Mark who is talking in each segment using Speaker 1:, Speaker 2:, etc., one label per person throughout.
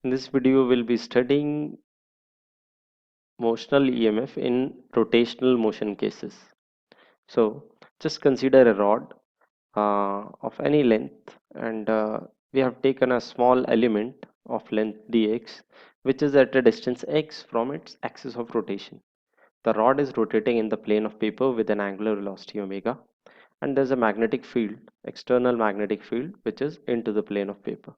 Speaker 1: In this video, we'll be studying motional EMF in rotational motion cases. So, just consider a rod of any length, and we have taken a small element of length dx, which is at a distance x from its axis of rotation. The rod is rotating in the plane of paper with an angular velocity omega, and there's a magnetic field, external magnetic field, which is into the plane of paper.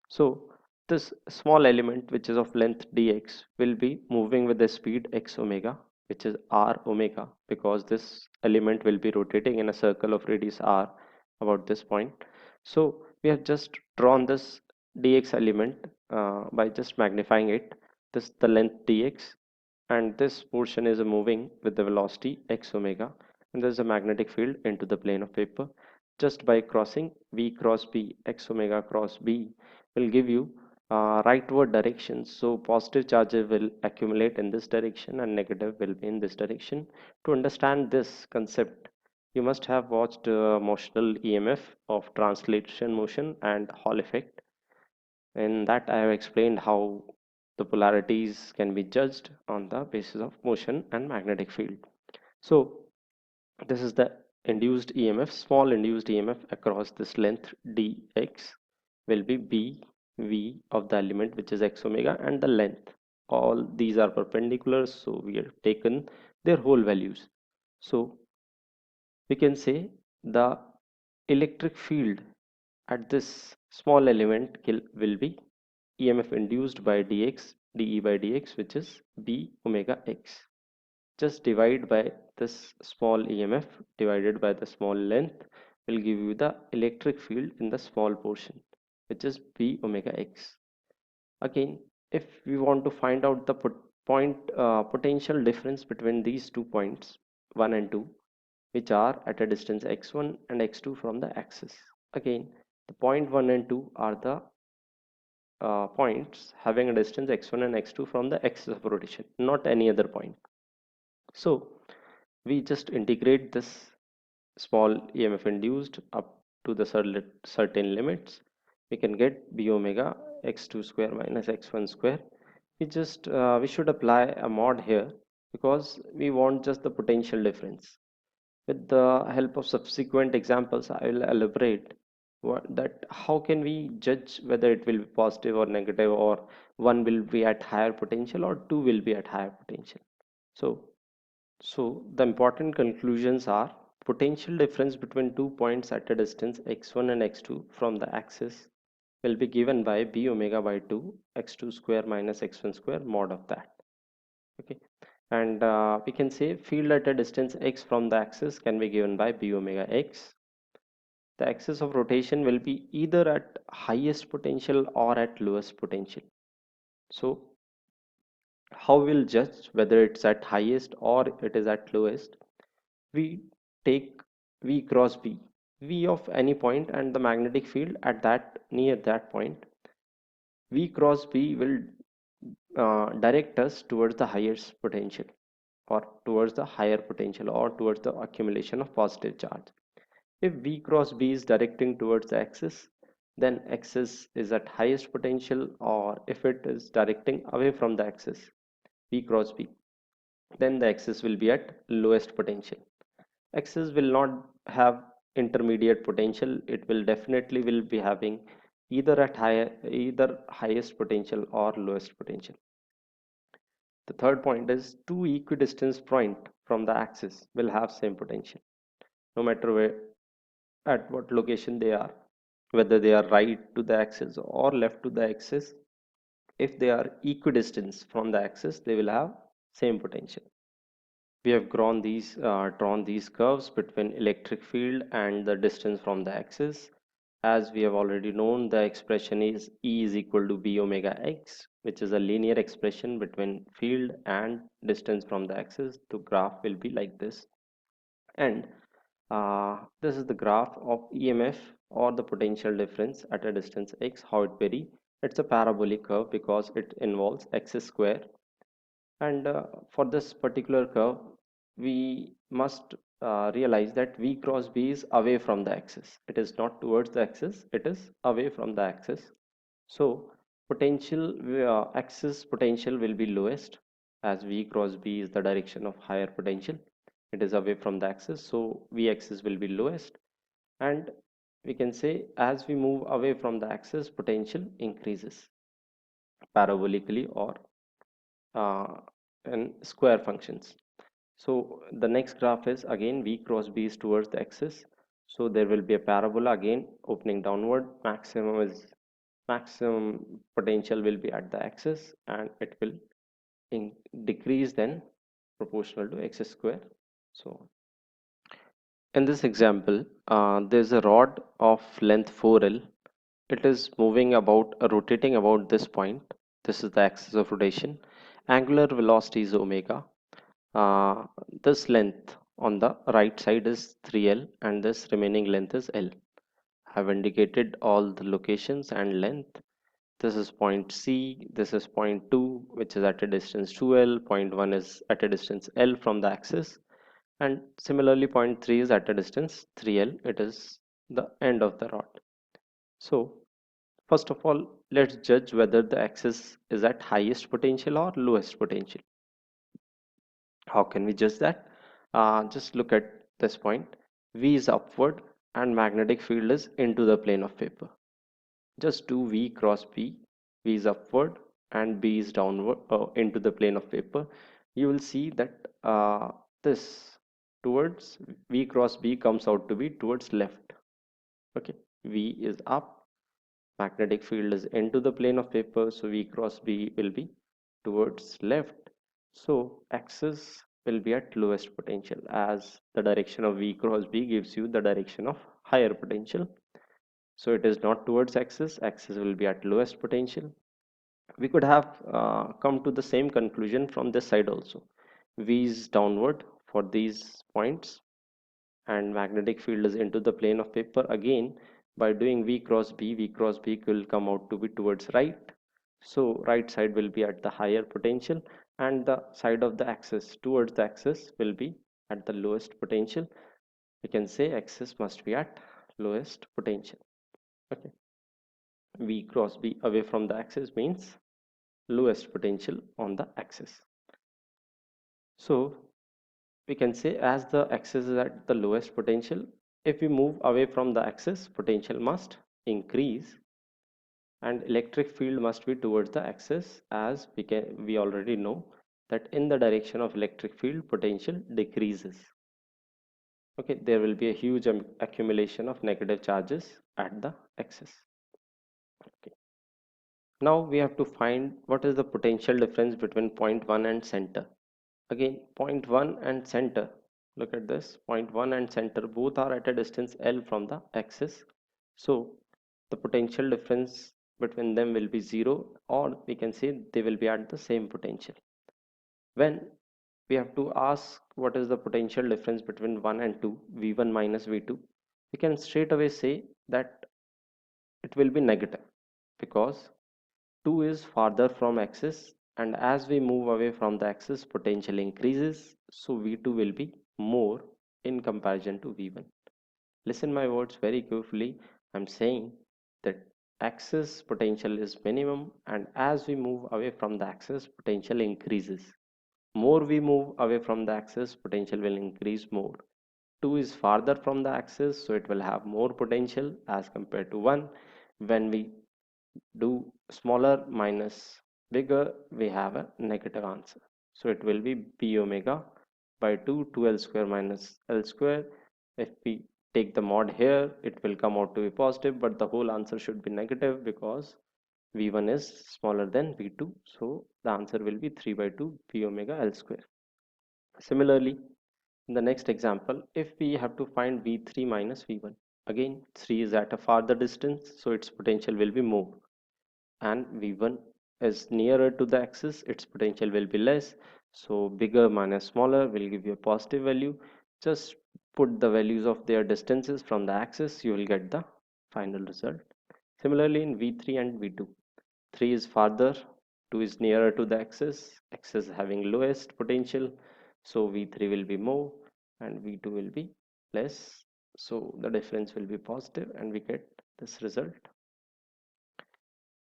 Speaker 1: So this small element, which is of length dx, will be moving with the speed x omega, which is r omega, because this element will be rotating in a circle of radius r about this point. So we have just drawn this dx element by just magnifying it. This the length dx, and this portion is moving with the velocity x omega, and there's a magnetic field into the plane of paper. Just by crossing v cross b, x omega cross b will give you rightward directions. So positive charges will accumulate in this direction and negative will be in this direction. To understand this concept, you must have watched motional EMF of translation motion and Hall effect. In that, I have explained how the polarities can be judged on the basis of motion and magnetic field. So this is the induced EMF, small induced EMF across this length dx will be b v of the element, which is x omega, and the length. All these are perpendicular, so we have taken their whole values. So we can say the electric field at this small element will be EMF induced by dx dE by dx, which is b omega x. Just divide by this small EMF divided by the small length will give you the electric field in the small portion, which is b omega x. Again, if we want to find out the potential difference between these 2 points 1 and 2, which are at a distance x1 and x2 from the axis. Again, the point 1 and 2 are the points having a distance x1 and x2 from the axis of rotation, not any other point. So we just integrate this small EMF induced up to the certain limits. We can get b omega x2 square minus x1 square. We should apply a mod here because we want just the potential difference. With the help of subsequent examples, I will elaborate that how can we judge whether it will be positive or negative, or one will be at higher potential or two will be at higher potential. So the important conclusions are potential difference between 2 points at a distance x1 and x2 from the axis will be given by b omega by 2 x2 square minus x1 square mod of that. Okay, and we can say field at a distance x from the axis can be given by b omega x. The axis of rotation will be either at highest potential or at lowest potential. So how we'll judge whether it's at highest or it is at lowest? We take v cross b, v of any point and the magnetic field at that near that point. V cross b will direct us towards the highest potential, or towards the higher potential, or towards the accumulation of positive charge. If v cross b is directing towards the axis, then axis is at highest potential, or if it is directing away from the axis, v cross b, then the axis will be at lowest potential. Axis will not have intermediate potential. It will definitely will be having either highest potential or lowest potential. The third point is two equidistant points from the axis will have same potential, no matter where at what location they are, whether they are right to the axis or left to the axis. If they are equidistant from the axis, they will have same potential. We have drawn these curves between electric field and the distance from the axis. As we have already known, the expression is E is equal to b omega x, which is a linear expression between field and distance from the axis. The graph will be like this, and this is the graph of EMF or the potential difference at a distance x. How it vary? It's a parabolic curve because it involves x square, and for this particular curve we must realize that v cross b is away from the axis. It is not towards the axis, it is away from the axis. So Potential axis potential will be lowest, as V cross B is the direction of higher potential. It is away from the axis, so V axis will be lowest. And we can say as we move away from the axis, potential increases parabolically or in square functions. So the next graph is again V cross B is towards the axis. So there will be a parabola again opening downward. Maximum potential will be at the axis, and it will decrease then proportional to x square. So in this example, there's a rod of length 4L. It is moving about, rotating about this point. This is the axis of rotation. Angular velocity is omega. Uh, this length on the right side is 3L, and this remaining length is L. I have indicated all the locations and length. This is point C, this is point 2, which is at a distance 2L, point 1 is at a distance L from the axis, and similarly point 3 is at a distance 3L, it is the end of the rod. So first of all, let's judge whether the axis is at highest potential or lowest potential. How can we judge that? Just look at this point. V is upward and magnetic field is into the plane of paper. Just do V cross B. V is upward and B is downward into the plane of paper. You will see that this towards V cross B comes out to be towards left. Okay, V is up, magnetic field is into the plane of paper, so V cross B will be towards left. So axis will be at lowest potential, as the direction of V cross B gives you the direction of higher potential. So it is not towards axis. Axis will be at lowest potential. We could have come to the same conclusion from this side also. V is downward for these points and magnetic field is into the plane of paper. Again, by doing V cross B, V cross B will come out to be towards right. So right side will be at the higher potential, and the side of the axis towards the axis will be at the lowest potential. We can say axis must be at lowest potential. Okay. V cross B away from the axis means lowest potential on the axis. So we can say as the axis is at the lowest potential, if we move away from the axis, potential must increase and electric field must be towards the axis, as we already know that in the direction of electric field potential decreases. Okay, there will be a huge accumulation of negative charges at the axis. Okay. Now we have to find what is the potential difference between point 1 and center. Again, point 1 and center. Look at this. Point 1 and center both are at a distance L from the axis. So the potential difference between them will be 0, or we can say they will be at the same potential. When we have to ask what is the potential difference between 1 and 2, V1 minus V2, we can straight away say that it will be negative, because 2 is farther from axis, and as we move away from the axis potential increases, so V2 will be more in comparison to V1. Listen my words very carefully. I'm saying that axis potential is minimum, and as we move away from the axis potential increases. More we move away from the axis, potential will increase more. 2 is farther from the axis, so it will have more potential as compared to 1. When we do smaller minus bigger, we have a negative answer. So it will be p omega by 2, 2l square minus l square. If we take the mod here, it will come out to be positive, but the whole answer should be negative because v1 is smaller than v2. So the answer will be 3 by 2 p omega l square. Similarly, in the next example, if we have to find v3 minus v1, again 3 is at a farther distance, so its potential will be more, and v1 is nearer to the axis, its potential will be less. So bigger minus smaller will give you a positive value. Just put the values of their distances from the axis, you will get the final result. Similarly in v3 and v2, 3 is farther, 2 is nearer to the axis, axis having lowest potential, so v3 will be more and v2 will be less, so the difference will be positive and we get this result.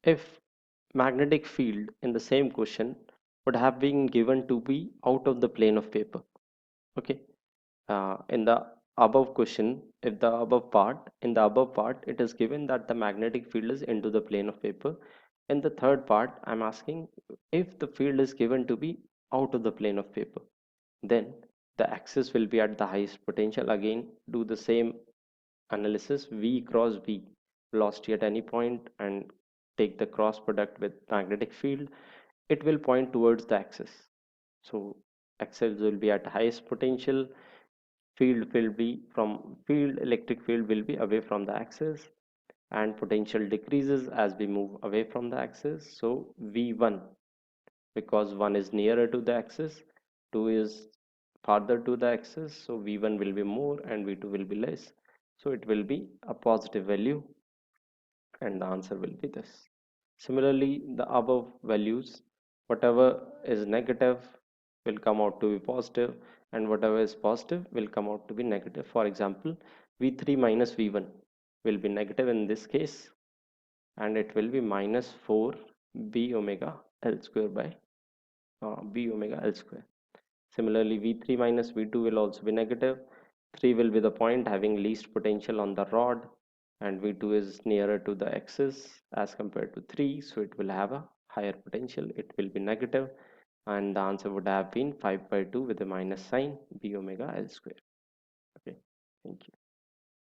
Speaker 1: If magnetic field in the same question would have been given to be out of the plane of paper. Okay, in the above question, if the above part, in the above part, it is given that the magnetic field is into the plane of paper. In the third part, I'm asking if the field is given to be out of the plane of paper, then the axis will be at the highest potential. Again, do the same analysis, V cross V, velocity at any point, and take the cross product with magnetic field. It will point towards the axis. So axis will be at highest potential, field will be from field, electric field will be away from the axis, and potential decreases as we move away from the axis. So V1, because 1 is nearer to the axis, 2 is farther to the axis, so V1 will be more and V2 will be less. So it will be a positive value, and the answer will be this. Similarly, the above values, whatever is negative will come out to be positive, and whatever is positive will come out to be negative. For example, V3 minus V1 will be negative in this case, and it will be minus 4 b omega L square by b omega L square. Similarly, V3 minus V2 will also be negative. 3 will be the point having least potential on the rod, and V2 is nearer to the axis as compared to 3, so it will have a higher potential. It will be negative, and the answer would have been 5 by 2 with a minus sign, b omega L square. Okay, thank you.